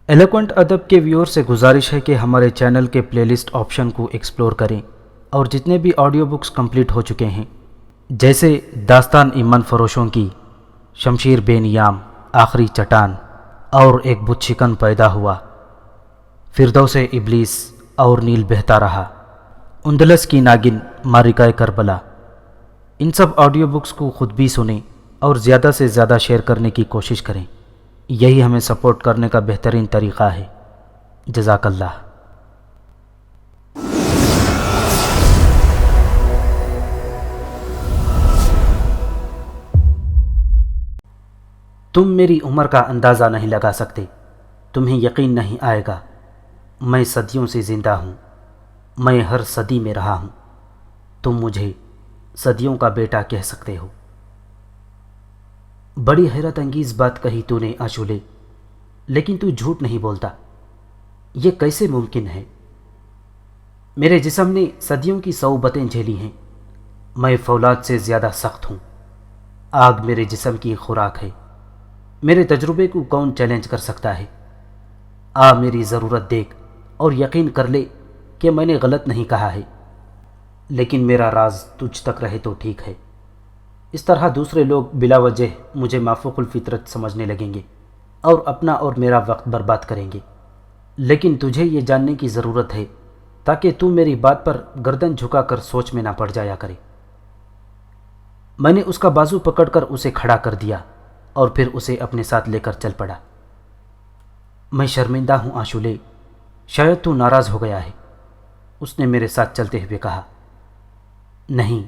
Eloquent ادب کے ویور سے گزارش ہے کہ ہمارے چینل کے پلے لسٹ آپشن کو ایکسپلور کریں اور جتنے بھی آڈیو بکس کمپلیٹ ہو چکے ہیں جیسے داستان ایمن فروشوں کی، شمشیر بے نیام، آخری چٹان اور ایک بت شکن پیدا ہوا، فردوس ابلیس اور نیل بہتا رہا، اندلس کی ناگن، مارکہ کربلا، ان سب آڈیو بکس کو خود بھی سنیں اور زیادہ سے زیادہ شیئر کرنے کی کوشش کریں۔ یہی ہمیں سپورٹ کرنے کا بہترین طریقہ ہے۔ جزاک اللہ۔ تم میری عمر کا اندازہ نہیں لگا سکتے، تمہیں یقین نہیں آئے گا۔ میں صدیوں سے زندہ ہوں، میں ہر صدی میں رہا ہوں، تم مجھے صدیوں کا بیٹا کہہ سکتے ہو۔ بڑی حیرت انگیز بات کہی تو نے آشولے، لیکن تو جھوٹ نہیں بولتا، یہ کیسے ممکن ہے؟ میرے جسم نے صدیوں کی صعوبتیں جھیلی ہیں، میں فولاد سے زیادہ سخت ہوں، آگ میرے جسم کی خوراک ہے، میرے تجربے کو کون چیلنج کر سکتا ہے؟ آ میری ضرورت دیکھ اور یقین کر لے کہ میں نے غلط نہیں کہا ہے، لیکن میرا راز تجھ تک رہے تو ٹھیک ہے۔ اس طرح دوسرے لوگ بلا وجہ مجھے مافوق الفطرت سمجھنے لگیں گے اور اپنا اور میرا وقت برباد کریں گے، لیکن تجھے یہ جاننے کی ضرورت ہے تاکہ تو میری بات پر گردن جھکا کر سوچ میں نہ پڑ جایا کرے۔ میں نے اس کا بازو پکڑ کر اسے کھڑا کر دیا اور پھر اسے اپنے ساتھ لے کر چل پڑا۔ میں شرمندہ ہوں آشولے، شاید تو ناراض ہو گیا ہے، اس نے میرے ساتھ چلتے ہوئے کہا۔ نہیں،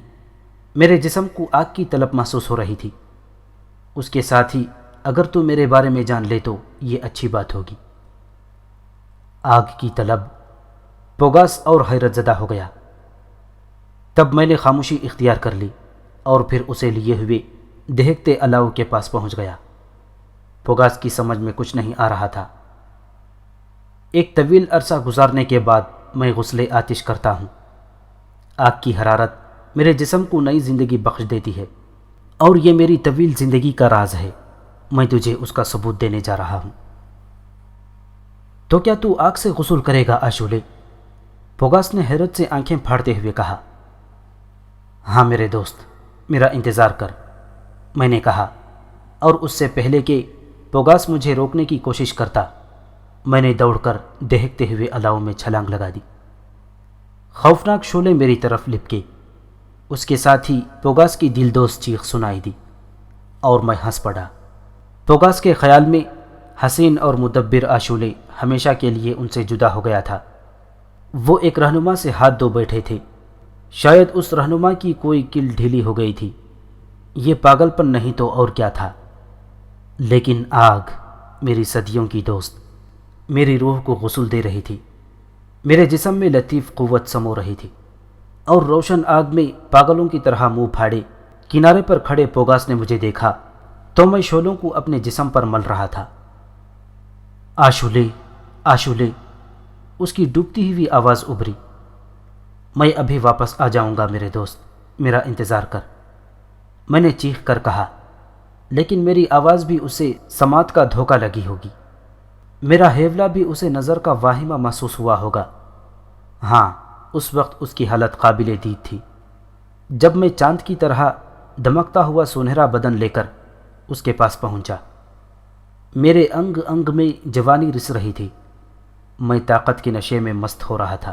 میرے جسم کو آگ کی طلب محسوس ہو رہی تھی، اس کے ساتھ ہی اگر تو میرے بارے میں جان لے تو یہ اچھی بات ہوگی۔ آگ کی طلب؟ پوگاس اور حیرت زدہ ہو گیا۔ تب میں نے خاموشی اختیار کر لی اور پھر اسے لیے ہوئے دہکتے الاؤ کے پاس پہنچ گیا۔ پوگاس کی سمجھ میں کچھ نہیں آ رہا تھا۔ ایک طویل عرصہ گزارنے کے بعد میں غسل آتش کرتا ہوں۔ آگ کی حرارت میرے جسم کو نئی زندگی بخش دیتی ہے اور یہ میری طویل زندگی کا راز ہے، میں تجھے اس کا ثبوت دینے جا رہا ہوں۔ تو کیا تو آگ سے غسل کرے گا آشولے؟ پوگاس نے حیرت سے آنکھیں پھاڑتے ہوئے کہا۔ ہاں میرے دوست، میرا انتظار کر، میں نے کہا، اور اس سے پہلے کہ پوگاس مجھے روکنے کی کوشش کرتا، میں نے دوڑ کر دہکتے ہوئے الاؤ میں چھلانگ لگا دی۔ خوفناک شعلے میری طرف لپکے، اس کے ساتھ ہی پوگاس کی دلدوز چیخ سنائی دی اور میں ہنس پڑا۔ پوگاس کے خیال میں حسین اور مدبر آشولے ہمیشہ کے لیے ان سے جدا ہو گیا تھا۔ وہ ایک رہنما سے ہاتھ دھو بیٹھے تھے، شاید اس رہنما کی کوئی کل ڈھیلی ہو گئی تھی، یہ پاگل پن نہیں تو اور کیا تھا؟ لیکن آگ، میری صدیوں کی دوست، میری روح کو غسل دے رہی تھی، میرے جسم میں لطیف قوت سمو رہی تھی، اور روشن آگ میں پاگلوں کی طرح منہ پھاڑے کنارے پر کھڑے پوگاس نے مجھے دیکھا تو میں شعلوں کو اپنے جسم پر مل رہا تھا۔ آشولے، آشولے، اس کی ڈوبتی ہوئی آواز ابھری۔ میں ابھی واپس آ جاؤں گا میرے دوست، میرا انتظار کر، میں نے چیخ کر کہا، لیکن میری آواز بھی اسے سماعت کا دھوکہ لگی ہوگی، میرا ہیولا بھی اسے نظر کا واہمہ محسوس ہوا ہوگا۔ ہاں، اس وقت اس کی حالت قابل دید تھی جب میں چاند کی طرح دمکتا ہوا سنہرا بدن لے کر اس کے پاس پہنچا۔ میرے انگ انگ میں جوانی رس رہی تھی، میں طاقت کے نشے میں مست ہو رہا تھا۔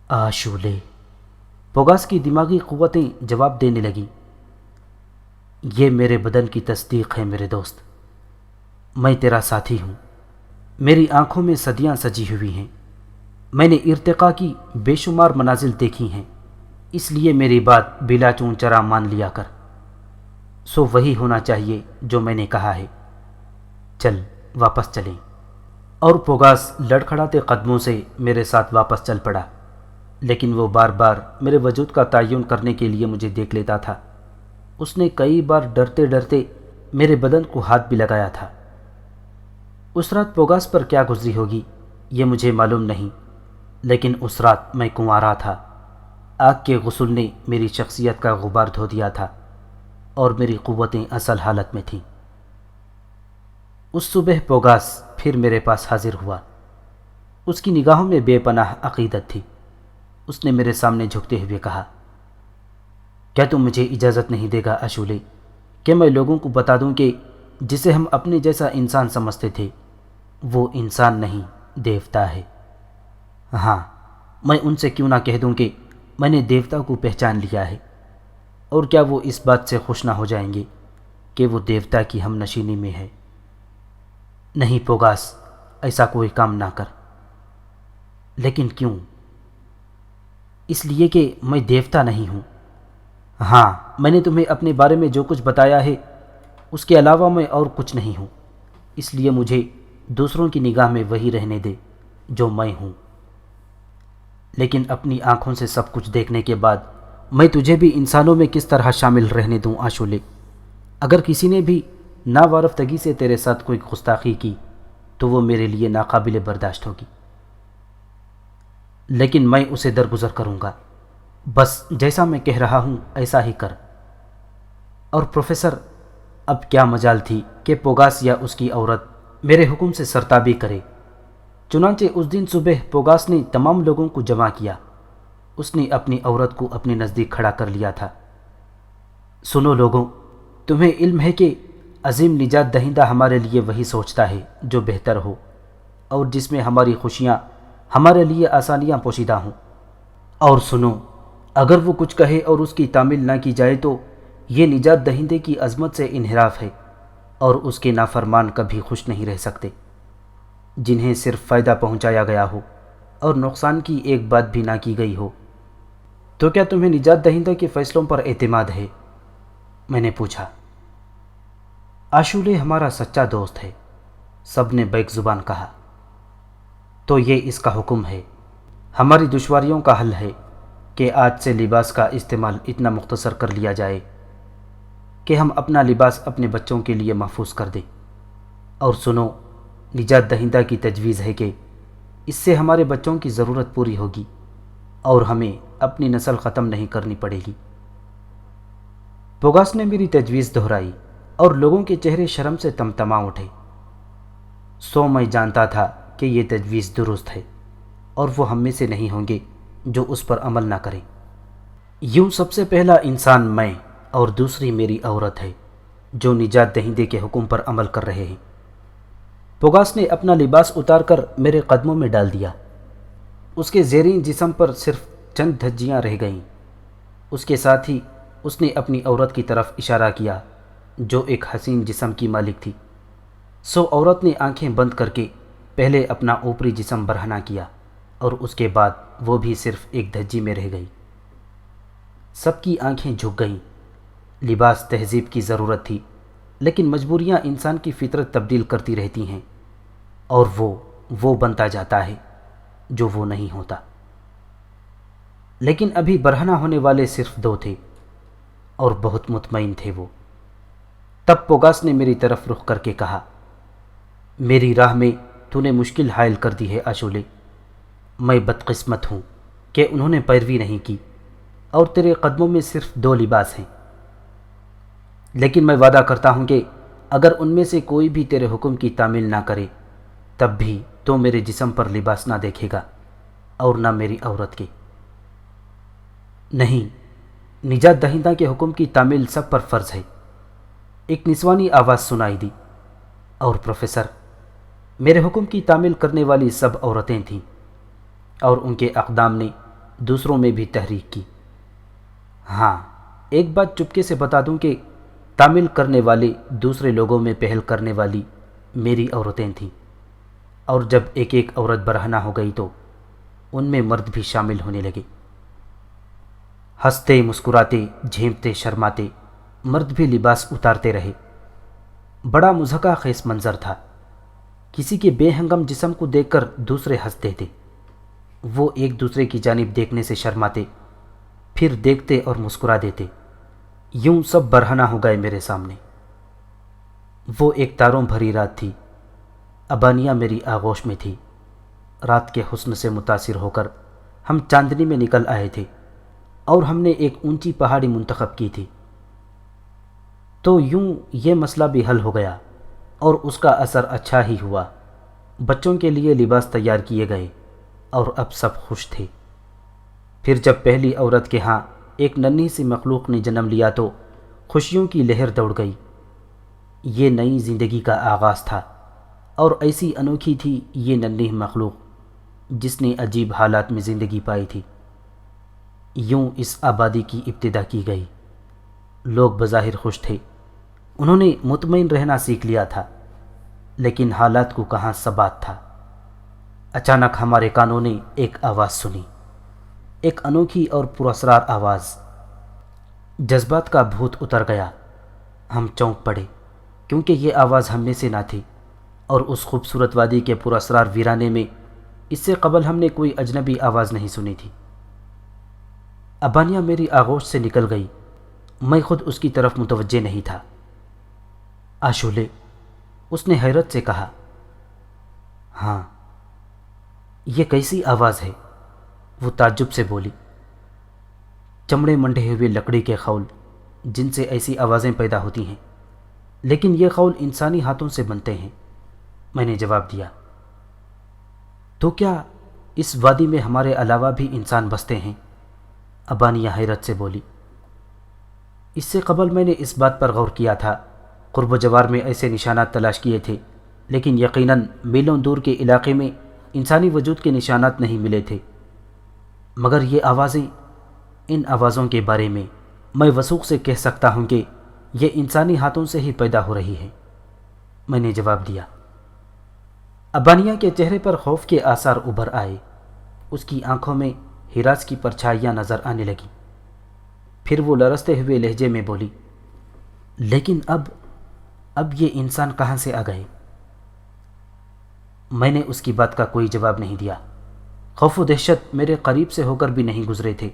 آشولے، پوگاس کی دماغی قوتیں جواب دینے لگیں۔ یہ میرے بدن کی تصدیق ہے میرے دوست، میں تیرا ساتھی ہوں، میری آنکھوں میں صدیاں سجی ہوئی ہیں، میں نے ارتقاء کی بے شمار منازل دیکھی ہیں، اس لیے میری بات بلا چون چرا مان لیا کر۔ سو وہی ہونا چاہیے جو میں نے کہا ہے، چل واپس چلیں۔ اور پوگاس لڑکھڑاتے قدموں سے میرے ساتھ واپس چل پڑا، لیکن وہ بار بار میرے وجود کا تعین کرنے کے لیے مجھے دیکھ لیتا تھا۔ اس نے کئی بار ڈرتے ڈرتے میرے بدن کو ہاتھ بھی لگایا تھا۔ اس رات پوگاس پر کیا گزری ہوگی یہ مجھے معلوم نہیں، لیکن اس رات میں کنوارا تھا، آگ کے غسل نے میری شخصیت کا غبار دھو دیا تھا اور میری قوتیں اصل حالت میں تھیں۔ اس صبح پوگاس پھر میرے پاس حاضر ہوا۔ اس کی نگاہوں میں بے پناہ عقیدت تھی۔ اس نے میرے سامنے جھکتے ہوئے کہا، کیا تم مجھے اجازت نہیں دے گا اشولے کہ میں لوگوں کو بتا دوں کہ جسے ہم اپنے جیسا انسان سمجھتے تھے وہ انسان نہیں، دیوتا ہے۔ ہاں، میں ان سے کیوں نہ کہہ دوں کہ میں نے دیوتا کو پہچان لیا ہے، اور کیا وہ اس بات سے خوش نہ ہو جائیں گے کہ وہ دیوتا کی ہم نشینی میں ہے؟ نہیں پوگاس، ایسا کوئی کام نہ کر۔ لیکن کیوں؟ اس لیے کہ میں دیوتا نہیں ہوں۔ ہاں، میں نے تمہیں اپنے بارے میں جو کچھ بتایا ہے اس کے علاوہ میں اور کچھ نہیں ہوں، اس لیے مجھے دوسروں کی نگاہ میں وہی رہنے دے جو میں ہوں۔ لیکن اپنی آنکھوں سے سب کچھ دیکھنے کے بعد میں تجھے بھی انسانوں میں کس طرح شامل رہنے دوں آشولے؟ اگر کسی نے بھی ناوارفتگی سے تیرے ساتھ کوئی گستاخی کی تو وہ میرے لیے ناقابل برداشت ہوگی، لیکن میں اسے درگزر کروں گا۔ بس جیسا میں کہہ رہا ہوں ایسا ہی کر۔ اور پروفیسر، اب کیا مجال تھی کہ پوگاس یا اس کی عورت میرے حکم سے سرتابی کرے۔ چنانچہ اس دن صبح پوگاس نے تمام لوگوں کو جمع کیا۔ اس نے اپنی عورت کو اپنے نزدیک کھڑا کر لیا تھا۔ سنو لوگوں، تمہیں علم ہے کہ عظیم نجات دہندہ ہمارے لیے وہی سوچتا ہے جو بہتر ہو اور جس میں ہماری خوشیاں، ہمارے لیے آسانیاں پوشیدہ ہوں۔ اور سنو، اگر وہ کچھ کہے اور اس کی تعمیل نہ کی جائے تو یہ نجات دہندے کی عظمت سے انحراف ہے، اور اس کے نافرمان کبھی خوش نہیں رہ سکتے۔ جنہیں صرف فائدہ پہنچایا گیا ہو اور نقصان کی ایک بات بھی نہ کی گئی ہو۔ تو کیا تمہیں نجات دہندہ کے فیصلوں پر اعتماد ہے؟ میں نے پوچھا۔ آشولے ہمارا سچا دوست ہے، سب نے بیک زبان کہا۔ تو یہ اس کا حکم ہے۔ ہماری دشواریوں کا حل ہے کہ آج سے لباس کا استعمال اتنا مختصر کر لیا جائے کہ ہم اپنا لباس اپنے بچوں کے لیے محفوظ کر دیں۔ اور سنو، نجات دہندہ کی تجویز ہے کہ اس سے ہمارے بچوں کی ضرورت پوری ہوگی اور ہمیں اپنی نسل ختم نہیں کرنی پڑے گی۔ پوگاس نے میری تجویز دہرائی اور لوگوں کے چہرے شرم سے تمتما اٹھے۔ سو میں جانتا تھا کہ یہ تجویز درست ہے اور وہ ہم میں سے نہیں ہوں گے جو اس پر عمل نہ کریں۔ یوں سب سے پہلا انسان میں اور دوسری میری عورت ہے جو نجات دہندے کے حکم پر عمل کر رہے ہیں۔ پوگاس نے اپنا لباس اتار کر میرے قدموں میں ڈال دیا۔ اس کے زیریں جسم پر صرف چند دھجیاں رہ گئیں۔ اس کے ساتھ ہی اس نے اپنی عورت کی طرف اشارہ کیا جو ایک حسین جسم کی مالک تھی۔ سو عورت نے آنکھیں بند کر کے پہلے اپنا اوپری جسم برہنہ کیا اور اس کے بعد وہ بھی صرف ایک دھجی میں رہ گئی۔ سب کی آنکھیں جھک گئیں۔ لباس تہذیب کی ضرورت تھی، لیکن مجبوریاں انسان کی فطرت تبدیل کرتی رہتی ہیں اور وہ بنتا جاتا ہے جو وہ نہیں ہوتا۔ لیکن ابھی برہنہ ہونے والے صرف دو تھے اور بہت مطمئن تھے وہ۔ تب پوگاس نے میری طرف رخ کر کے کہا، میری راہ میں تو نے مشکل حائل کر دی ہے آشولے۔ میں بدقسمت ہوں کہ انہوں نے پیروی نہیں کی اور تیرے قدموں میں صرف دو لباس ہیں، لیکن میں وعدہ کرتا ہوں کہ اگر ان میں سے کوئی بھی تیرے حکم کی تعمیل نہ کرے تب بھی تو میرے جسم پر لباس نہ دیکھے گا اور نہ میری عورت کے۔ نہیں، نجات دہندہ کے حکم کی تعمیل سب پر فرض ہے۔ ایک نسوانی آواز سنائی دی، اور پروفیسر، میرے حکم کی تعمیل کرنے والی سب عورتیں تھیں اور ان کے اقدام نے دوسروں میں بھی تحریک کی۔ ہاں، ایک بات چپکے سے بتا دوں کہ تعمیل کرنے والے دوسرے لوگوں میں پہل کرنے والی میری عورتیں تھیں، اور جب ایک ایک عورت برہنہ ہو گئی تو ان میں مرد بھی شامل ہونے لگے۔ ہنستے مسکراتے جھیمتے شرماتے مرد بھی لباس اتارتے رہے۔ بڑا مضحکہ خیز منظر تھا۔ کسی کے بے ہنگم جسم کو دیکھ کر دوسرے ہنستے تھے۔ وہ ایک دوسرے کی جانب دیکھنے سے شرماتے، پھر دیکھتے اور مسکرا دیتے۔ یوں سب برہنہ ہو گئے میرے سامنے۔ وہ ایک تاروں بھری رات تھی۔ ابانیہ میری آغوش میں تھی۔ رات کے حسن سے متاثر ہو کر ہم چاندنی میں نکل آئے تھے اور ہم نے ایک اونچی پہاڑی منتخب کی تھی۔ تو یوں یہ مسئلہ بھی حل ہو گیا اور اس کا اثر اچھا ہی ہوا۔ بچوں کے لیے لباس تیار کیے گئے اور اب سب خوش تھے۔ پھر جب پہلی عورت کے ہاں ایک ننھی سی مخلوق نے جنم لیا تو خوشیوں کی لہر دوڑ گئی۔ یہ نئی زندگی کا آغاز تھا، اور ایسی انوکھی تھی یہ ننھی مخلوق جس نے عجیب حالات میں زندگی پائی تھی۔ یوں اس آبادی کی ابتدا کی گئی۔ لوگ بظاہر خوش تھے، انہوں نے مطمئن رہنا سیکھ لیا تھا، لیکن حالات کو کہاں ثبات تھا۔ اچانک ہمارے کانوں نے ایک آواز سنی، ایک انوکھی اور پراسرار آواز۔ جذبات کا بھوت اتر گیا۔ ہم چونک پڑے، کیونکہ یہ آواز ہم میں سے نہ تھی، اور اس خوبصورت وادی کے پراسرار ویرانے میں اس سے قبل ہم نے کوئی اجنبی آواز نہیں سنی تھی۔ ابانیہ میری آغوش سے نکل گئی، میں خود اس کی طرف متوجہ نہیں تھا۔ آشولے، اس نے حیرت سے کہا۔ ہاں، یہ کیسی آواز ہے؟ وہ تعجب سے بولی۔ چمڑے منڈے ہوئے لکڑی کے خول جن سے ایسی آوازیں پیدا ہوتی ہیں، لیکن یہ خول انسانی ہاتھوں سے بنتے ہیں، میں نے جواب دیا۔ تو کیا اس وادی میں ہمارے علاوہ بھی انسان بستے ہیں؟ ابانیہ حیرت سے بولی۔ اس سے قبل میں نے اس بات پر غور کیا تھا، قرب و جوار میں ایسے نشانات تلاش کیے تھے، لیکن یقیناً میلوں دور کے علاقے میں انسانی وجود کے نشانات نہیں ملے تھے۔ مگر یہ آوازیں، ان آوازوں کے بارے میں میں وثوق سے کہہ سکتا ہوں کہ یہ انسانی ہاتھوں سے ہی پیدا ہو رہی ہے، میں نے جواب دیا۔ ابانیہ کے چہرے پر خوف کے آثار ابھر آئے، اس کی آنکھوں میں ہراس کی پرچھائیاں نظر آنے لگیں۔ پھر وہ لرزتے ہوئے لہجے میں بولی، لیکن اب یہ انسان کہاں سے آ گئے؟ میں نے اس کی بات کا کوئی جواب نہیں دیا۔ خوف و دہشت میرے قریب سے ہو کر بھی نہیں گزرے تھے۔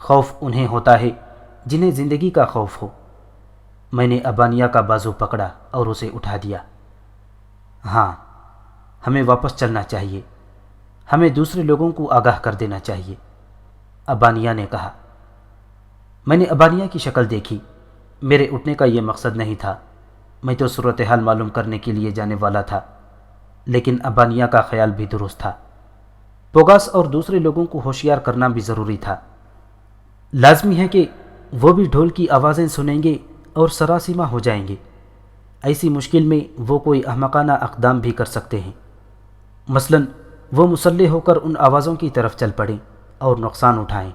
خوف انہیں ہوتا ہے جنہیں زندگی کا خوف ہو۔ میں نے ابانیہ کا بازو پکڑا اور اسے اٹھا دیا۔ ہاں، ہمیں واپس چلنا چاہیے، ہمیں دوسرے لوگوں کو آگاہ کر دینا چاہیے، ابانیہ نے کہا۔ میں نے ابانیہ کی شکل دیکھی۔ میرے اٹھنے کا یہ مقصد نہیں تھا، میں تو صورتحال معلوم کرنے کے لیے جانے والا تھا، لیکن ابانیہ کا خیال بھی درست تھا۔ پوگاس اور دوسرے لوگوں کو ہوشیار کرنا بھی ضروری تھا۔ لازمی ہے کہ وہ بھی ڈھول کی آوازیں سنیں گے اور سراسیمہ ہو جائیں گے۔ ایسی مشکل میں وہ کوئی احمقانہ اقدام بھی کر سکتے ہیں، مثلاً وہ مسلح ہو کر ان آوازوں کی طرف چل پڑیں اور نقصان اٹھائیں۔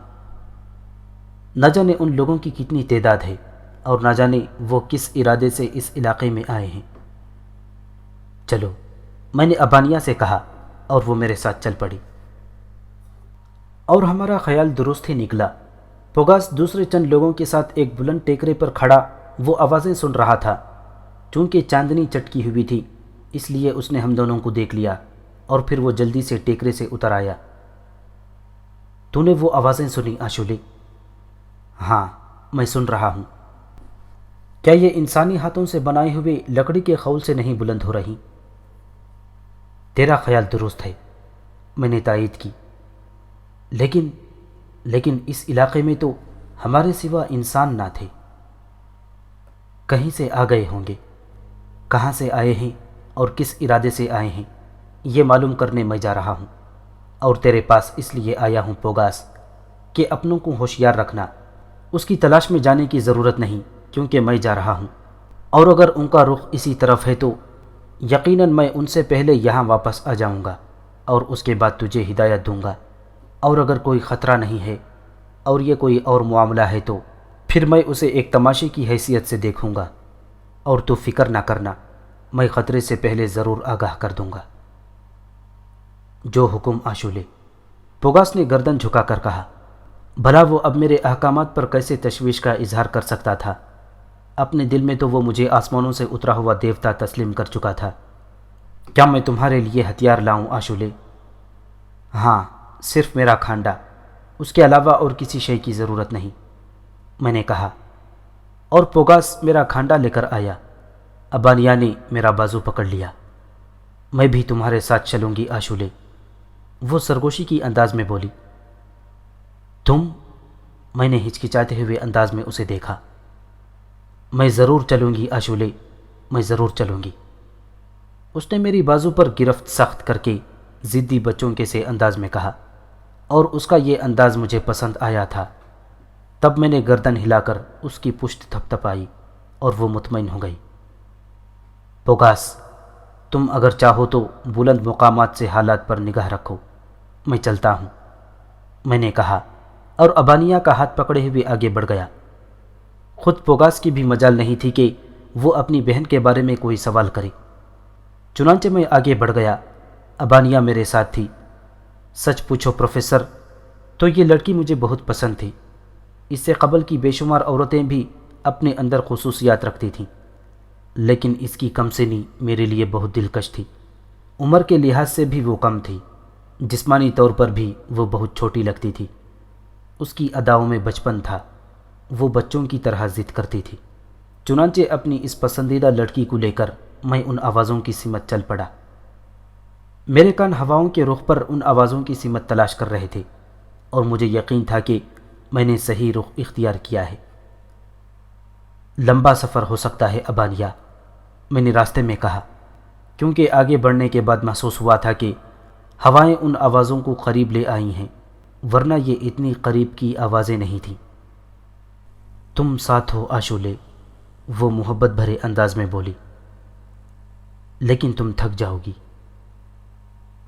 نہ جانے ان لوگوں کی کتنی تعداد ہے، اور نہ جانے وہ کس ارادے سے اس علاقے میں آئے ہیں۔ چلو، میں نے ابانیہ سے کہا، اور وہ میرے ساتھ چل پڑی۔ اور ہمارا خیال درست ہی نکلا۔ پوگاس دوسرے چند لوگوں کے ساتھ ایک بلند ٹیکرے پر کھڑا وہ آوازیں سن رہا تھا۔ چونکہ چاندنی چٹکی ہوئی تھی، اس لیے اس نے ہم دونوں کو دیکھ لیا، اور پھر وہ جلدی سے ٹیکرے سے اتر آیا۔ تو نے وہ آوازیں سنی آشولے؟ ہاں، میں سن رہا ہوں۔ کیا یہ انسانی ہاتھوں سے بنائے ہوئے لکڑی کے خول سے نہیں بلند ہو رہی؟ تیرا خیال درست ہے، میں نے تائید کی۔ لیکن اس علاقے میں تو ہمارے سوا انسان نہ تھے۔ کہیں سے آ گئے ہوں گے، کہاں سے آئے ہیں اور کس ارادے سے آئے ہیں، یہ معلوم کرنے میں جا رہا ہوں، اور تیرے پاس اس لیے آیا ہوں پوگاس کہ اپنوں کو ہوشیار رکھنا۔ اس کی تلاش میں جانے کی ضرورت نہیں، کیونکہ میں جا رہا ہوں، اور اگر ان کا رخ اسی طرف ہے تو یقیناً میں ان سے پہلے یہاں واپس آ جاؤں گا، اور اس کے بعد تجھے ہدایت دوں گا۔ اور اگر کوئی خطرہ نہیں ہے اور یہ کوئی اور معاملہ ہے تو پھر میں اسے ایک تماشے کی حیثیت سے دیکھوں گا، اور تو فکر نہ کرنا، میں خطرے سے پہلے ضرور آگاہ کر دوں گا۔ جو حکم آشولے، پوگاس نے گردن جھکا کر کہا۔ بھلا وہ اب میرے احکامات پر کیسے تشویش کا اظہار کر سکتا تھا؟ اپنے دل میں تو وہ مجھے آسمانوں سے اترا ہوا دیوتا تسلیم کر چکا تھا۔ کیا میں تمہارے لیے ہتھیار لاؤں آشولے؟ ہاں، صرف میرا کھانڈا، اس کے علاوہ اور کسی شے کی ضرورت نہیں، میں نے کہا، اور پوگاس میرا کھانڈا لے کر آیا۔ ابانیہ نے میرا بازو پکڑ لیا۔ میں بھی تمہارے ساتھ چلوں گی آشولے، وہ سرگوشی کی انداز میں بولی۔ تم؟ میں نے ہچکچاتے ہوئے انداز میں اسے دیکھا۔ میں ضرور چلوں گی آشولے، میں ضرور چلوں گی، اس نے میری بازو پر گرفت سخت کر کے ضدی بچوں کے سے انداز میں کہا، اور اس کا یہ انداز مجھے پسند آیا تھا۔ تب میں نے گردن ہلا کر اس کی پشت تھپتھپائی اور وہ مطمئن ہو گئی۔ پوگاس، تم اگر چاہو تو بلند مقامات سے حالات پر نگاہ رکھو، میں چلتا ہوں، میں نے کہا، اور ابانیہ کا ہاتھ پکڑے ہوئے آگے بڑھ گیا۔ خود پوگاس کی بھی مجال نہیں تھی کہ وہ اپنی بہن کے بارے میں کوئی سوال کرے۔ چنانچہ میں آگے بڑھ گیا۔ ابانیہ میرے ساتھ تھی۔ سچ پوچھو پروفیسر، تو یہ لڑکی مجھے بہت پسند تھی۔ اس سے قبل کی بے شمار عورتیں بھی اپنے اندر خصوصیات رکھتی تھیں، لیکن اس کی کم سنی میرے لیے بہت دلکش تھی۔ عمر کے لحاظ سے بھی وہ کم تھی، جسمانی طور پر بھی وہ بہت چھوٹی لگتی تھی۔ اس کی اداؤں میں بچپن تھا، وہ بچوں کی طرح ضد کرتی تھی۔ چنانچہ اپنی اس پسندیدہ لڑکی کو لے کر میں ان آوازوں کی سمت چل پڑا۔ میرے کان ہواؤں کے رخ پر ان آوازوں کی سمت تلاش کر رہے تھے، اور مجھے یقین تھا کہ میں نے صحیح رخ اختیار کیا ہے۔ لمبا سفر ہو سکتا ہے ابانیہ، میں نے راستے میں کہا، کیونکہ آگے بڑھنے کے بعد محسوس ہوا تھا کہ ہوائیں ان آوازوں کو قریب لے آئی ہیں، ورنہ یہ اتنی قریب کی آوازیں نہیں تھیں۔ تم ساتھ ہو آشولے، وہ محبت بھرے انداز میں بولی، لیکن تم تھک جاؤ گی۔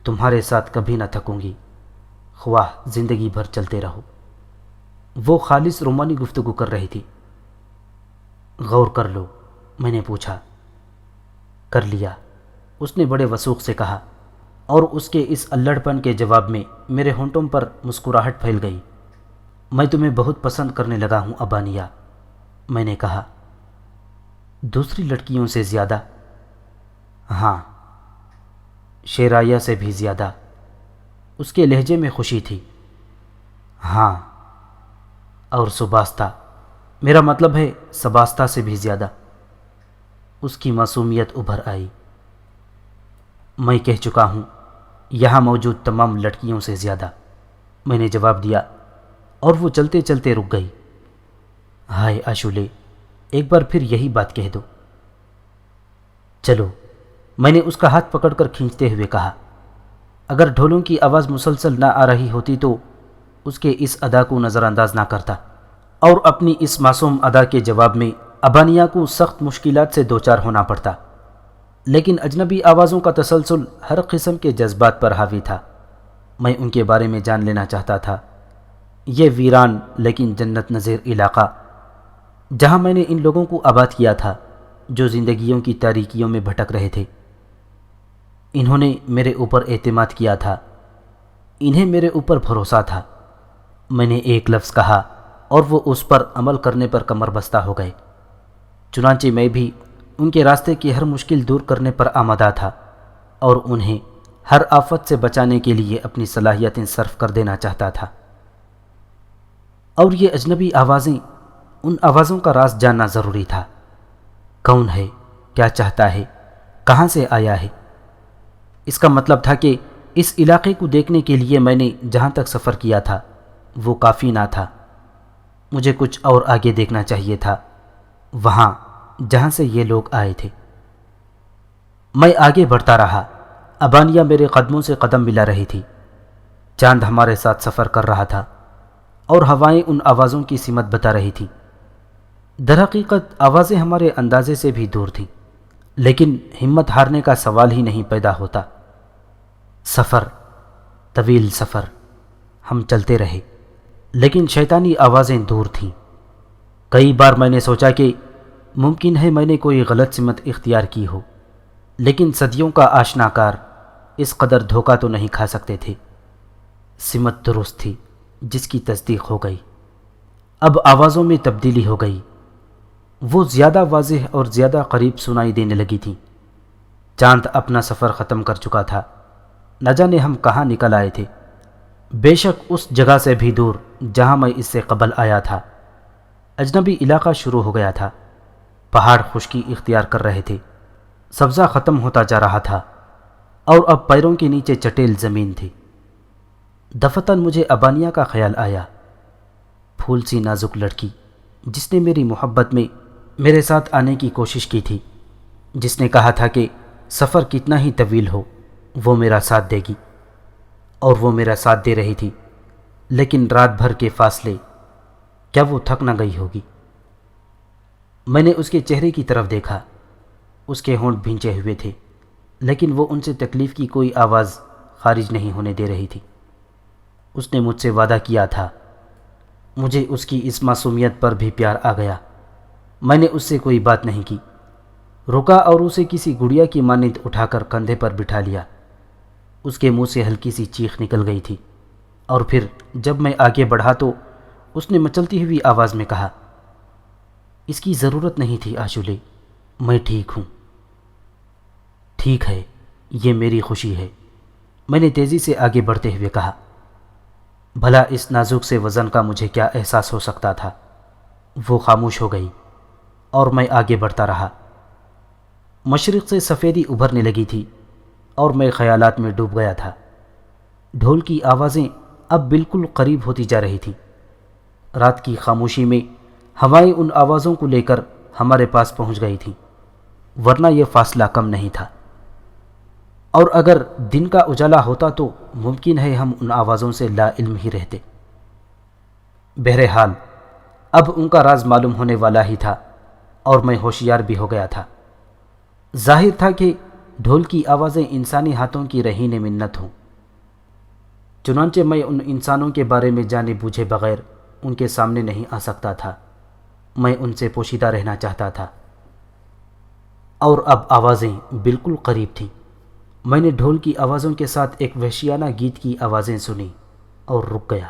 تمہارے ساتھ کبھی نہ تھکوں گی، خواہ زندگی بھر چلتے رہو۔ وہ خالص رومانی گفتگو کر رہی تھی۔ غور کر لو، میں نے پوچھا۔ کر لیا، اس نے بڑے وثوق سے کہا، اور اس کے اس الڑ پن کے جواب میں میرے ہونٹوں پر مسکراہٹ پھیل گئی۔ میں تمہیں بہت پسند کرنے لگا ہوں ابانیہ، میں نے کہا۔ دوسری لڑکیوں سے زیادہ؟ ہاں، شیرایہ سے بھی زیادہ۔ اس کے لہجے میں خوشی تھی۔ ہاں، اور سباستا، میرا مطلب ہے سباستا سے بھی زیادہ۔ اس کی معصومیت ابھر آئی۔ میں کہہ چکا ہوں، یہاں موجود تمام لڑکیوں سے زیادہ، میں نے جواب دیا، اور وہ چلتے چلتے رک گئی۔ ہائے آشولے، ایک بار پھر یہی بات کہہ دو۔ چلو، میں نے اس کا ہاتھ پکڑ کر کھینچتے ہوئے کہا۔ اگر ڈھولوں کی آواز مسلسل نہ آ رہی ہوتی تو اس کے اس ادا کو نظر انداز نہ کرتا، اور اپنی اس معصوم ادا کے جواب میں ابانیہ کو سخت مشکلات سے دوچار ہونا پڑتا۔ لیکن اجنبی آوازوں کا تسلسل ہر قسم کے جذبات پر حاوی تھا۔ میں ان کے بارے میں جان لینا چاہتا تھا۔ یہ ویران لیکن جنت نظیر علاقہ، جہاں میں نے ان لوگوں کو آباد کیا تھا جو زندگیوں کی تاریکیوں میں بھٹک رہے تھے۔ انہوں نے میرے اوپر اعتماد کیا تھا، انہیں میرے اوپر بھروسہ تھا۔ میں نے ایک لفظ کہا اور وہ اس پر عمل کرنے پر کمر بستہ ہو گئے۔ چنانچہ میں بھی ان کے راستے کی ہر مشکل دور کرنے پر آمادہ تھا، اور انہیں ہر آفت سے بچانے کے لیے اپنی صلاحیتیں صرف کر دینا چاہتا تھا۔ اور یہ اجنبی آوازیں، ان آوازوں کا راز جاننا ضروری تھا۔ کون ہے، کیا چاہتا ہے، کہاں سے آیا ہے؟ اس کا مطلب تھا کہ اس علاقے کو دیکھنے کے لیے میں نے جہاں تک سفر کیا تھا وہ کافی نہ تھا۔ مجھے کچھ اور آگے دیکھنا چاہیے تھا، وہاں جہاں سے یہ لوگ آئے تھے۔ میں آگے بڑھتا رہا۔ ابانیہ میرے قدموں سے قدم ملا رہی تھی۔ چاند ہمارے ساتھ سفر کر رہا تھا، اور ہوائیں ان آوازوں کی سمت بتا رہی تھیں۔ درحقیقت آوازیں ہمارے اندازے سے بھی دور تھیں، لیکن ہمت ہارنے کا سوال ہی نہیں پیدا ہوتا۔ سفر، طویل سفر، ہم چلتے رہے، لیکن شیطانی آوازیں دور تھیں۔ کئی بار میں نے سوچا کہ ممکن ہے میں نے کوئی غلط سمت اختیار کی ہو، لیکن صدیوں کا آشنا کار اس قدر دھوکہ تو نہیں کھا سکتے تھے۔ سمت درست تھی، جس کی تصدیق ہو گئی۔ اب آوازوں میں تبدیلی ہو گئی، وہ زیادہ واضح اور زیادہ قریب سنائی دینے لگی تھیں۔ چاند اپنا سفر ختم کر چکا تھا، نہ جانے ہم کہاں نکل آئے تھے، بے شک اس جگہ سے بھی دور جہاں میں اس سے قبل آیا تھا۔ اجنبی علاقہ شروع ہو گیا تھا، پہاڑ خشکی اختیار کر رہے تھے، سبزہ ختم ہوتا جا رہا تھا، اور اب پیروں کے نیچے چٹیل زمین تھی۔ دفتن مجھے ابانیہ کا خیال آیا، پھول سی نازک لڑکی جس نے میری محبت میں میرے ساتھ آنے کی کوشش کی تھی، جس نے کہا تھا کہ سفر کتنا ہی طویل ہو وہ میرا ساتھ دے گی، اور وہ میرا ساتھ دے رہی تھی، لیکن رات بھر کے فاصلے، کیا وہ تھک نہ گئی ہوگی؟ میں نے اس کے چہرے کی طرف دیکھا، اس کے ہونٹ بھینچے ہوئے تھے، لیکن وہ ان سے تکلیف کی کوئی آواز خارج نہیں ہونے دے رہی تھی۔ اس نے مجھ سے وعدہ کیا تھا۔ مجھے اس کی اس معصومیت پر بھی پیار آ گیا۔ میں نے اس سے کوئی بات نہیں کی، رکا اور اسے کسی گڑیا کی مانند اٹھا کر کندھے پر بٹھا لیا۔ اس کے منہ سے ہلکی سی چیخ نکل گئی تھی، اور پھر جب میں آگے بڑھا تو اس نے مچلتی ہوئی آواز میں کہا، اس کی ضرورت نہیں تھی آشولے، میں ٹھیک ہوں۔ ٹھیک ہے، یہ میری خوشی ہے، میں نے تیزی سے آگے بڑھتے ہوئے کہا۔ بھلا اس نازک سے وزن کا مجھے کیا احساس ہو سکتا تھا؟ وہ خاموش ہو گئی اور میں آگے بڑھتا رہا۔ مشرق سے سفیدی ابھرنے لگی تھی اور میں خیالات میں ڈوب گیا تھا۔ ڈھول کی آوازیں اب بالکل قریب ہوتی جا رہی تھیں۔ رات کی خاموشی میں ہوائیں ان آوازوں کو لے کر ہمارے پاس پہنچ گئی تھیں، ورنہ یہ فاصلہ کم نہیں تھا، اور اگر دن کا اجالا ہوتا تو ممکن ہے ہم ان آوازوں سے لا علم ہی رہتے۔ بہرحال اب ان کا راز معلوم ہونے والا ہی تھا، اور میں ہوشیار بھی ہو گیا تھا۔ ظاہر تھا کہ ڈھول کی آوازیں انسانی ہاتھوں کی رہین منت ہوں۔ چنانچہ میں ان انسانوں کے بارے میں جانے بوجھے بغیر ان کے سامنے نہیں آ سکتا تھا، میں ان سے پوشیدہ رہنا چاہتا تھا۔ اور اب آوازیں بالکل قریب تھیں۔ میں نے ڈھول کی آوازوں کے ساتھ ایک وحشیانہ گیت کی آوازیں سنی اور رک گیا۔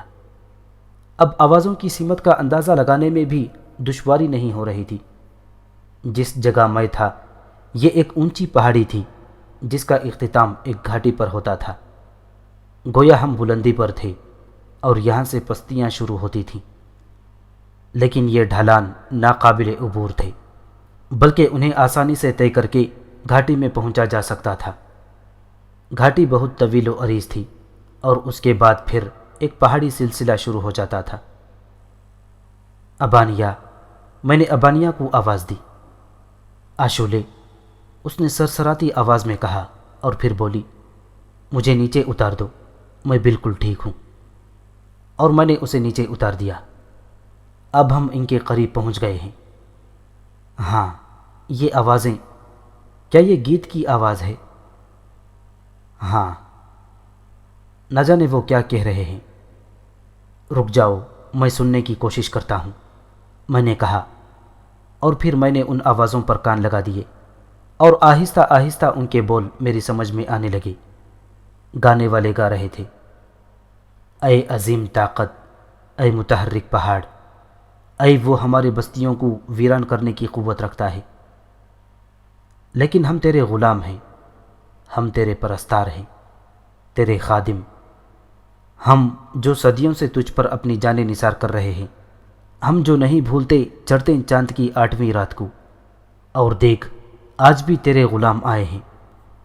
اب آوازوں کی سمت کا اندازہ لگانے میں بھی دشواری نہیں ہو رہی تھی۔ جس جگہ میں تھا یہ ایک اونچی پہاڑی تھی جس کا اختتام ایک گھاٹی پر ہوتا تھا۔ گویا ہم بلندی پر تھے اور یہاں سے پستیاں شروع ہوتی تھیں، لیکن یہ ڈھلان ناقابل عبور تھے، بلکہ انہیں آسانی سے طے کر کے گھاٹی میں پہنچا جا سکتا تھا۔ گھاٹی بہت طویل و عریض تھی، اور اس کے بعد پھر ایک پہاڑی سلسلہ شروع ہو جاتا تھا۔ ابانیہ، میں نے ابانیہ کو آواز دی۔ آشولے، اس نے سرسراتی آواز میں کہا، اور پھر بولی، مجھے نیچے اتار دو، میں بالکل ٹھیک ہوں۔ اور میں نے اسے نیچے اتار دیا۔ اب ہم ان کے قریب پہنچ گئے ہیں۔ ہاں، یہ آوازیں، کیا یہ گیت کی آواز ہے؟ ہاں، نہ جانے وہ کیا کہہ رہے ہیں۔ رک جاؤ، میں سننے کی کوشش کرتا ہوں، میں نے کہا، اور پھر میں نے ان آوازوں پر کان لگا دیے، اور آہستہ آہستہ ان کے بول میری سمجھ میں آنے لگے۔ گانے والے گا رہے تھے، اے عظیم طاقت، اے متحرک پہاڑ، اے وہ ہماری بستیوں کو ویران کرنے کی قوت رکھتا ہے، لیکن ہم تیرے غلام ہیں، ہم تیرے پرستار ہیں، تیرے خادم، ہم جو صدیوں سے تجھ پر اپنی جانیں نثار کر رہے ہیں، ہم جو نہیں بھولتے چڑھتے چاند کی 8ویں رات کو، اور دیکھ آج بھی تیرے غلام آئے ہیں،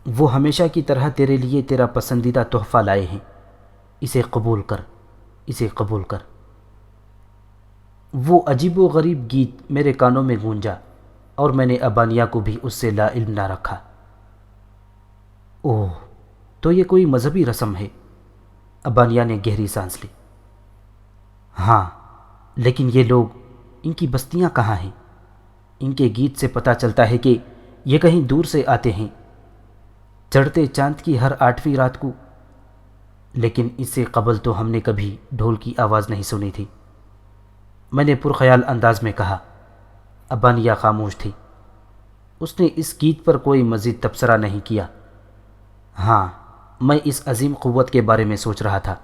وہ ہمیشہ کی طرح تیرے لیے تیرا پسندیدہ تحفہ لائے ہیں، اسے قبول کر، اسے قبول کر۔ وہ عجیب و غریب گیت میرے کانوں میں گونجا، اور میں نے ابانیہ کو بھی اس سے لا علم نہ رکھا۔ اوہ، تو یہ کوئی مذہبی رسم ہے؟ ابانیہ نے گہری سانس لی۔ ہاں، لیکن یہ لوگ، ان کی بستیاں کہاں ہیں؟ ان کے گیت سے پتہ چلتا ہے کہ یہ کہیں دور سے آتے ہیں، چڑھتے چاند کی ہر 8ویں رات کو، لیکن اس سے قبل تو ہم نے کبھی ڈھول کی آواز نہیں سنی تھی، میں نے پرخیال انداز میں کہا۔ ابانیہ خاموش تھی، اس نے اس گیت پر کوئی مزید تبصرہ نہیں کیا۔ ہاں، میں اس عظیم قوت کے بارے میں سوچ رہا تھا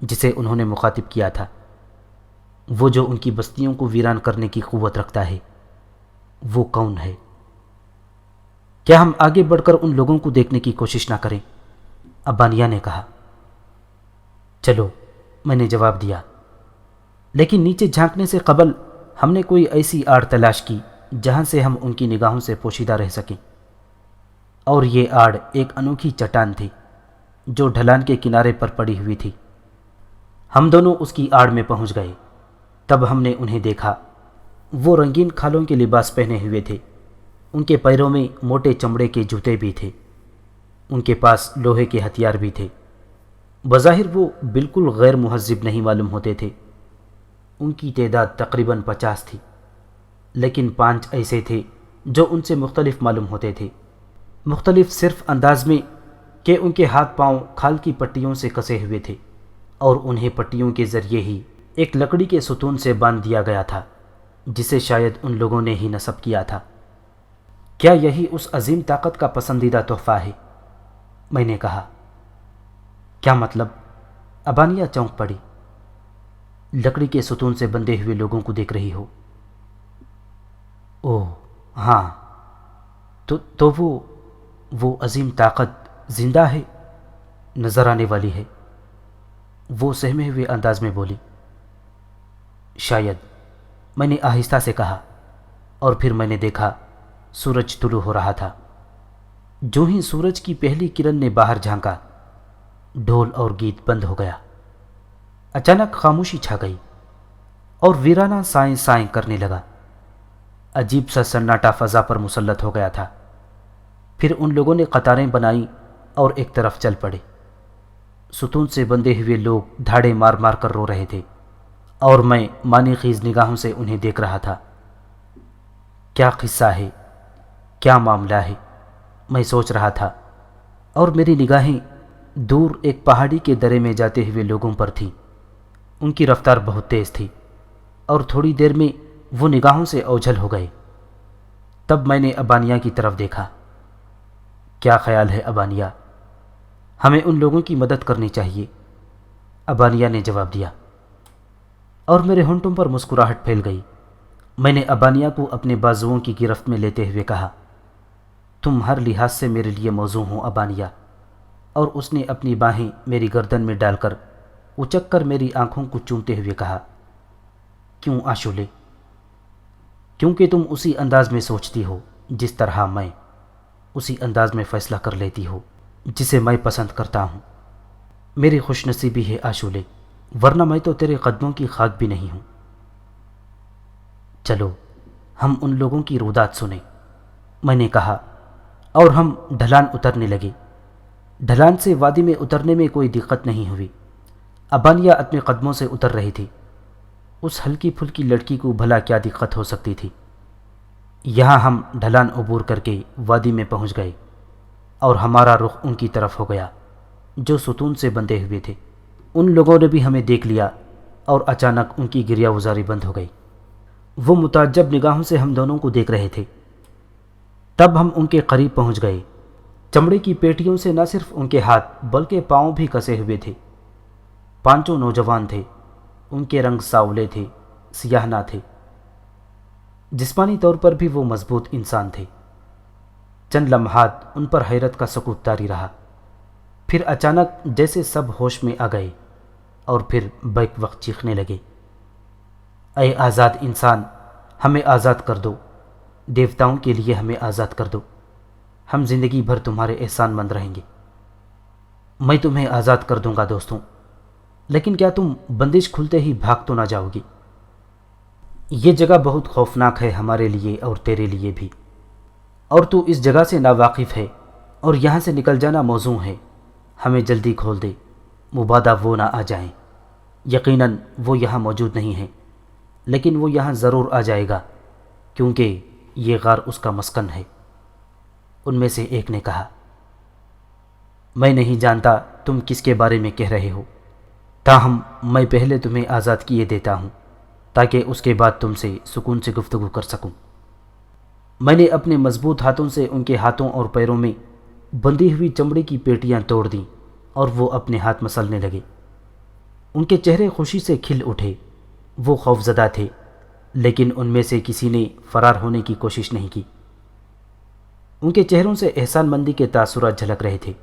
جسے انہوں نے مخاطب کیا تھا، وہ جو ان کی بستیوں کو ویران کرنے کی قوت رکھتا ہے، وہ کون ہے؟ کیا ہم آگے بڑھ کر ان لوگوں کو دیکھنے کی کوشش نہ کریں؟ ابانیہ نے کہا۔ چلو، میں نے جواب دیا، لیکن نیچے جھانکنے سے قبل ہم نے کوئی ایسی آڑ تلاش کی جہاں سے ہم ان کی نگاہوں سے پوشیدہ رہ سکیں، اور یہ آڑ ایک انوکھی چٹان تھی جو ڈھلان کے کنارے پر پڑی ہوئی تھی۔ ہم دونوں اس کی آڑ میں پہنچ گئے۔ تب ہم نے انہیں دیکھا۔ وہ رنگین کھالوں کے لباس پہنے ہوئے تھے، ان کے پیروں میں موٹے چمڑے کے جوتے بھی تھے، ان کے پاس لوہے کے ہتھیار بھی تھے۔ بظاہر وہ بالکل غیر مہذب نہیں معلوم ہوتے تھے۔ ان کی تعداد تقریباً 50 تھی، لیکن 5 ایسے تھے جو ان سے مختلف معلوم ہوتے تھے۔ مختلف صرف انداز میں کہ ان کے ہاتھ پاؤں کھال کی پٹیوں سے کسے ہوئے تھے اور انہیں پٹیوں کے ذریعے ہی ایک لکڑی کے ستون سے باندھ دیا گیا تھا جسے شاید ان لوگوں نے ہی نصب کیا تھا۔ کیا یہی اس عظیم طاقت کا پسندیدہ تحفہ ہے؟ میں نے کہا۔ کیا مطلب؟ ابانیہ چونک پڑی۔ لکڑی کے ستون سے بندھے ہوئے لوگوں کو دیکھ رہی ہو؟ اوہ ہاں، تو وہ عظیم طاقت زندہ ہے، نظر آنے والی ہے؟ وہ سہمے ہوئے انداز میں بولی۔ شاید، میں نے آہستہ سے کہا، اور پھر میں نے دیکھا سورج طلوع ہو رہا تھا۔ جو ہی سورج کی پہلی کرن نے باہر جھانکا، ڈھول اور گیت بند ہو گیا۔ اچانک خاموشی چھا گئی اور ویرانہ سائیں سائیں کرنے لگا۔ عجیب سا سناٹا فضا پر مسلط ہو گیا تھا۔ پھر ان لوگوں نے قطاریں بنائیں اور ایک طرف چل پڑے۔ ستون سے بندھے ہوئے لوگ دھاڑے مار مار کر رو رہے تھے اور میں مانی خیز نگاہوں سے انہیں دیکھ رہا تھا۔ کیا قصہ ہے، کیا معاملہ ہے، میں سوچ رہا تھا، اور میری نگاہیں دور ایک پہاڑی کے درے میں جاتے ہوئے لوگوں پر تھیں۔ ان کی رفتار بہت تیز تھی اور تھوڑی دیر میں وہ نگاہوں سے اوجھل ہو گئے۔ تب میں نے ابانیہ کی طرف دیکھا۔ کیا خیال ہے ابانیہ؟ ہمیں ان لوگوں کی مدد کرنی چاہیے، ابانیہ نے جواب دیا، اور میرے ہونٹوں پر مسکراہٹ پھیل گئی۔ میں نے ابانیہ کو اپنے بازوؤں کی گرفت میں لیتے ہوئے کہا، تم ہر لحاظ سے میرے لیے موزوں ہو ابانیہ، اور اس نے اپنی باہیں میری گردن میں ڈال کر اچک کر میری آنکھوں کو چومتے ہوئے کہا، کیوں آشولے؟ کیونکہ تم اسی انداز میں سوچتی ہو جس طرح میں، اسی انداز میں فیصلہ کر لیتی ہو جسے میں پسند کرتا ہوں۔ میری خوش نصیبی ہے آشولے، ورنہ میں تو تیرے قدموں کی خاک بھی نہیں ہوں۔ چلو ہم ان لوگوں کی رودات سنیں، میں نے کہا، اور ہم ڈھلان اترنے لگے۔ ڈھلان سے وادی میں اترنے میں کوئی دقت نہیں ہوئی۔ ابانیہ اپنے قدموں سے اتر رہی تھی۔ اس ہلکی پھلکی لڑکی کو بھلا کیا دقت ہو سکتی تھی؟ یہاں ہم ڈھلان عبور کر کے وادی میں پہنچ گئے اور ہمارا رخ ان کی طرف ہو گیا جو ستون سے بندھے ہوئے تھے۔ ان لوگوں نے بھی ہمیں دیکھ لیا اور اچانک ان کی گریہ وزاری بند ہو گئی۔ وہ متعجب نگاہوں سے ہم دونوں کو دیکھ رہے تھے۔ تب ہم ان کے قریب پہنچ گئے۔ چمڑے کی پیٹیوں سے نہ صرف ان کے ہاتھ بلکہ پاؤں بھی کسے ہوئے تھے۔ پانچوں نوجوان تھے۔ ان کے رنگ سانولے تھے، سیاہ نہ تھے۔ جسمانی طور پر بھی وہ مضبوط انسان تھے۔ چند لمحات ان پر حیرت کا سکوت طاری رہا، پھر اچانک جیسے سب ہوش میں آ گئے اور پھر بیک وقت چیخنے لگے، اے آزاد انسان، ہمیں آزاد کر دو، دیوتاؤں کے لیے ہمیں آزاد کر دو، ہم زندگی بھر تمہارے احسان مند رہیں گے۔ میں تمہیں آزاد کر دوں گا دوستوں، لیکن کیا تم بندش کھلتے ہی بھاگ تو نہ جاؤ گی؟ یہ جگہ بہت خوفناک ہے ہمارے لیے اور تیرے لیے بھی، اور تو اس جگہ سے ناواقف ہے اور یہاں سے نکل جانا موزوں ہے۔ ہمیں جلدی کھول دے، مبادا وہ نہ آ جائیں۔ یقیناً وہ یہاں موجود نہیں ہے، لیکن وہ یہاں ضرور آ جائے گا کیونکہ یہ غار اس کا مسکن ہے۔ ان میں سے ایک نے کہا، میں نہیں جانتا تم کس کے بارے میں کہہ رہے ہو، تاہم میں پہلے تمہیں آزاد کیے دیتا ہوں تاکہ اس کے بعد تم سے سکون سے گفتگو کر سکوں۔ میں نے اپنے مضبوط ہاتھوں سے ان کے ہاتھوں اور پیروں میں بندھی ہوئی چمڑی کی پیٹیاں توڑ دیں اور وہ اپنے ہاتھ مسلنے لگے۔ ان کے چہرے خوشی سے کھل اٹھے۔ وہ خوفزدہ تھے، لیکن ان میں سے کسی نے فرار ہونے کی کوشش نہیں کی۔ ان کے چہروں سے احسان مندی کے تاثرات جھلک رہے تھے۔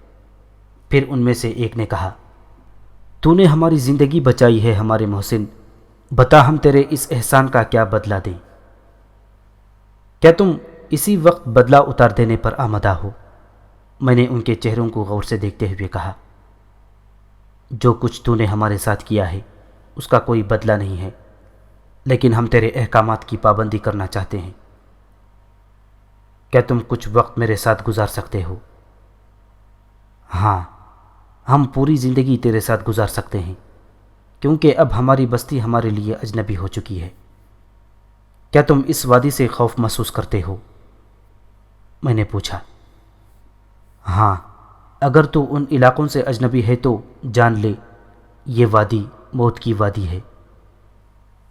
پھر ان میں سے ایک نے کہا، تو نے ہماری زندگی بچائی ہے ہمارے محسن، بتا ہم تیرے اس احسان کا کیا بدلہ دیں؟ کیا تم اسی وقت بدلہ اتار دینے پر آمادہ ہو؟ میں نے ان کے چہروں کو غور سے دیکھتے ہوئے کہا، جو کچھ تو نے ہمارے ساتھ کیا ہے اس کا کوئی بدلہ نہیں ہے، لیکن ہم تیرے احکامات کی پابندی کرنا چاہتے ہیں۔ کیا تم کچھ وقت میرے ساتھ گزار سکتے ہو؟ ہاں، ہم پوری زندگی تیرے ساتھ گزار سکتے ہیں، کیونکہ اب ہماری بستی ہمارے لیے اجنبی ہو چکی ہے۔ کیا تم اس وادی سے خوف محسوس کرتے ہو؟ میں نے پوچھا۔ ہاں، اگر تو ان علاقوں سے اجنبی ہے تو جان لے یہ وادی موت کی وادی ہے،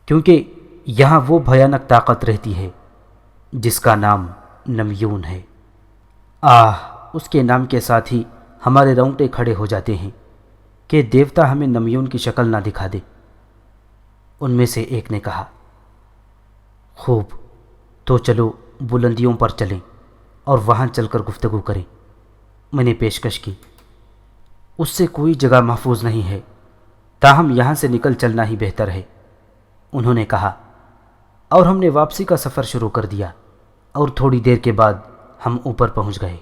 کیونکہ یہاں وہ بھیانک طاقت رہتی ہے جس کا نام نمیون ہے۔ اس کے نام کے ساتھ ہی ہمارے رونگٹے کھڑے ہو جاتے ہیں کہ دیوتا ہمیں نمیون کی شکل نہ دکھا دے۔ ان میں سے ایک نے کہا۔ خوب، تو چلو بلندیوں پر چلیں اور وہاں چل کر گفتگو کریں، میں نے پیشکش کی۔ اس سے کوئی جگہ محفوظ نہیں ہے، تاہم یہاں سے نکل چلنا ہی بہتر ہے، انہوں نے کہا، اور ہم نے واپسی کا سفر شروع کر دیا اور تھوڑی دیر کے بعد ہم اوپر پہنچ گئے۔